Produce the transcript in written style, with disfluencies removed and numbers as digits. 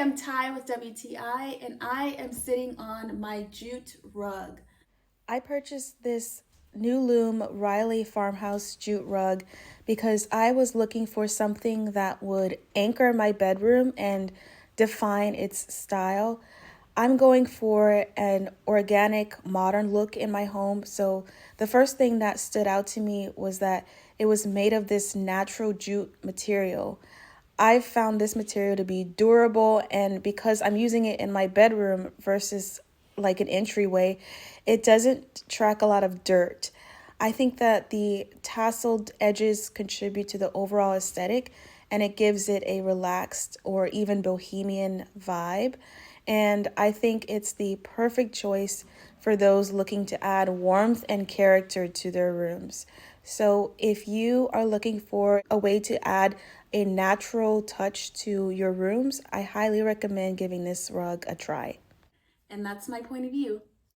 I'm Ty with WTI, and I am sitting on my jute rug. I purchased this nuLOOM Raleigh Farmhouse jute rug because I was looking for something that would anchor my bedroom and define its style. I'm going for an organic, modern look in my home. So the first thing that stood out to me was that it was made of this natural jute material. I found this material to be durable, and because I'm using it in my bedroom versus like an entryway, it doesn't track a lot of dirt. I think that the tasseled edges contribute to the overall aesthetic, and it gives it a relaxed or even bohemian vibe. And I think it's the perfect choice for those looking to add warmth and character to their rooms. So if you are looking for a way to add a natural touch to your rooms, I highly recommend giving this rug a try. And that's my point of view.